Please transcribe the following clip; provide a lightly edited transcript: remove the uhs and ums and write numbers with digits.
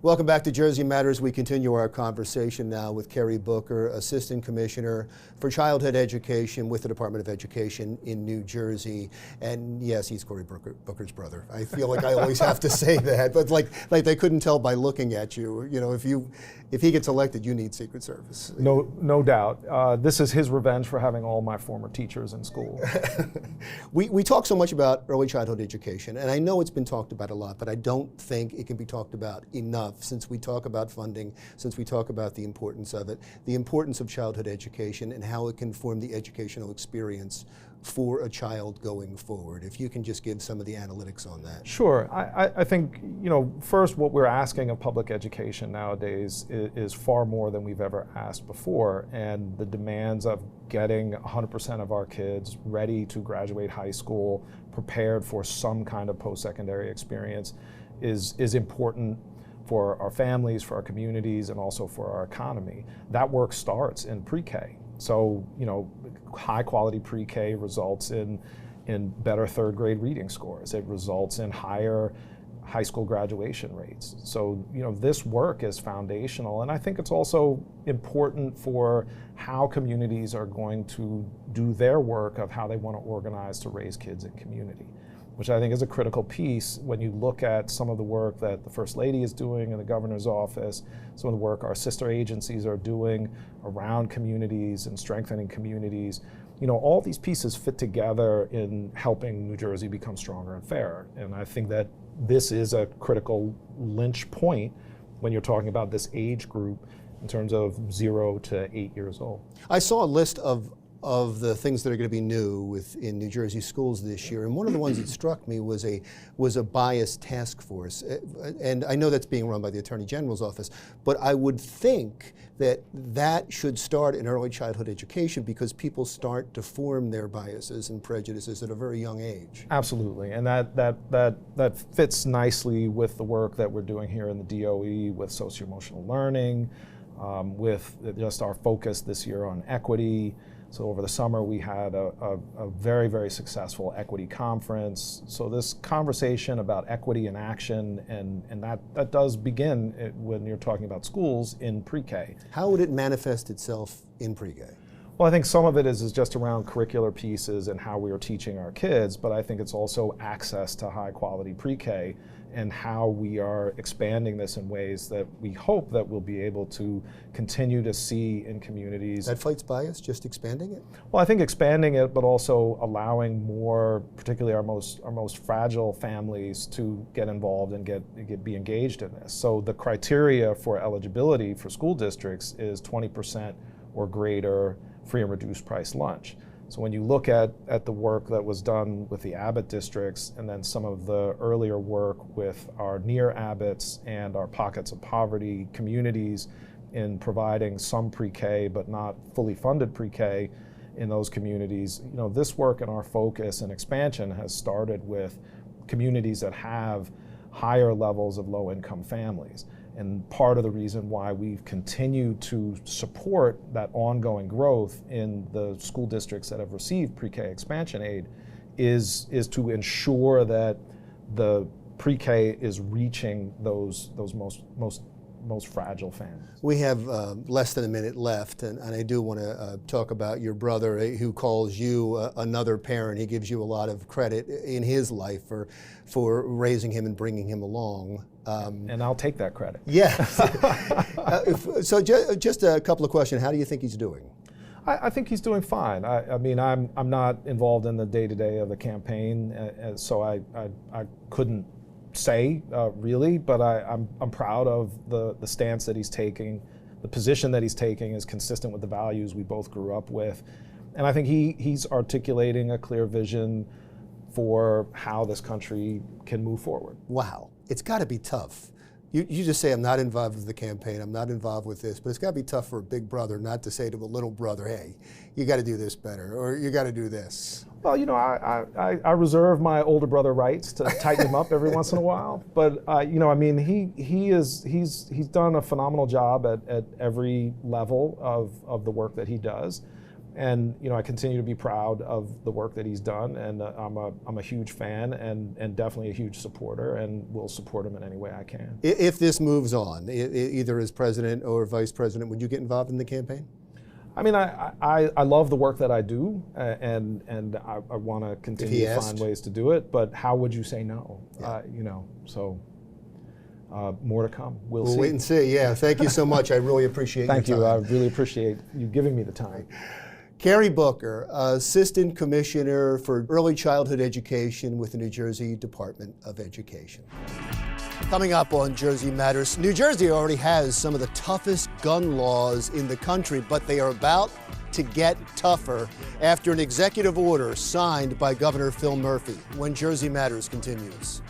Welcome back to Jersey Matters. We continue our conversation now with Cary Booker, Assistant Commissioner for Childhood Education with the Department of Education in New Jersey. And yes, he's Cary Booker's brother. I feel like I always have to say that, but like they couldn't tell by looking at you. You know, if he gets elected, you need Secret Service. No doubt. This is his revenge for having all my former teachers in school. We talk so much about early childhood education, and I know it's been talked about a lot, but I don't think it can be talked about enough since we talk about funding, since we talk about the importance of it, the importance of childhood education and how it can form the educational experience for a child going forward. If you can just give some of the analytics on that. Sure. I think, first what we're asking of public education nowadays is far more than we've ever asked before, and the demands of getting 100% of our kids ready to graduate high school, prepared for some kind of post-secondary experience is important for our families, for our communities, and also for our economy. That work starts in pre-K. So, high quality pre-K results in better third grade reading scores. It results in higher high school graduation rates. So, this work is foundational, and I think it's also important for how communities are going to do their work of how they want to organize to raise kids in community, which I think is a critical piece when you look at some of the work that the First Lady is doing in the governor's office, some of the work our sister agencies are doing around communities and strengthening communities. All these pieces fit together in helping New Jersey become stronger and fairer. And I think that this is a critical lynch point when you're talking about this age group in terms of 0 to 8 years old. I saw a list of the things that are going to be new in New Jersey schools this year, and one of the ones that struck me was a bias task force, and I know that's being run by the Attorney General's office, but I would think that should start in early childhood education because people start to form their biases and prejudices at a very young age. Absolutely, and that fits nicely with the work that we're doing here in the DOE with socio-emotional learning, with just our focus this year on equity. So over the summer we had a very, very successful equity conference. So this conversation about equity in action, and that does begin when you're talking about schools in pre-K. How would it manifest itself in pre-K? Well, I think some of it is just around curricular pieces and how we are teaching our kids, but I think it's also access to high quality pre-K and how we are expanding this in ways that we hope that we'll be able to continue to see in communities. That fights bias, just expanding it? Well, I think expanding it, but also allowing more, particularly our most fragile families, to get involved and be engaged in this. So the criteria for eligibility for school districts is 20% or greater free and reduced price lunch. So when you look at the work that was done with the Abbott districts and then some of the earlier work with our near Abbotts and our pockets of poverty communities in providing some pre-K but not fully funded pre-K in those communities, this work and our focus and expansion has started with communities that have higher levels of low-income families. And part of the reason why we've continued to support that ongoing growth in the school districts that have received pre-K expansion aid is to ensure that the pre-K is reaching those most fragile families. We have less than a minute left, and I do want to talk about your brother who calls you another parent. He gives you a lot of credit in his life for raising him and bringing him along. And I'll take that credit. Yeah. So just a couple of questions. How do you think he's doing? I think he's doing fine. I mean, I'm not involved in the day-to-day of the campaign, so I couldn't say really, but I'm proud of the stance that he's taking. The position that he's taking is consistent with the values we both grew up with, and I think he's articulating a clear vision for how this country can move forward. Wow, it's got to be tough. You just say, I'm not involved with the campaign, I'm not involved with this, but it's got to be tough for a big brother not to say to a little brother, hey, you got to do this better, or you got to do this. Well, I reserve my older brother rights to tighten him up every once in a while, but I mean, he's done a phenomenal job at every level of the work that he does, And I continue to be proud of the work that he's done, and I'm a huge fan and definitely a huge supporter, and will support him in any way I can. If this moves on, either as president or vice president, would you get involved in the campaign? I mean, I love the work that I do, and I want to continue to find ways to do it. But how would you say no? Yeah. More to come. We'll see. Wait and see. Yeah. Thank you so much. I really appreciate your time. Thank you. I really appreciate you giving me the time. Cary Booker, Assistant Commissioner for Early Childhood Education with the New Jersey Department of Education. Coming up on Jersey Matters, New Jersey already has some of the toughest gun laws in the country, but they are about to get tougher after an executive order signed by Governor Phil Murphy. When Jersey Matters continues.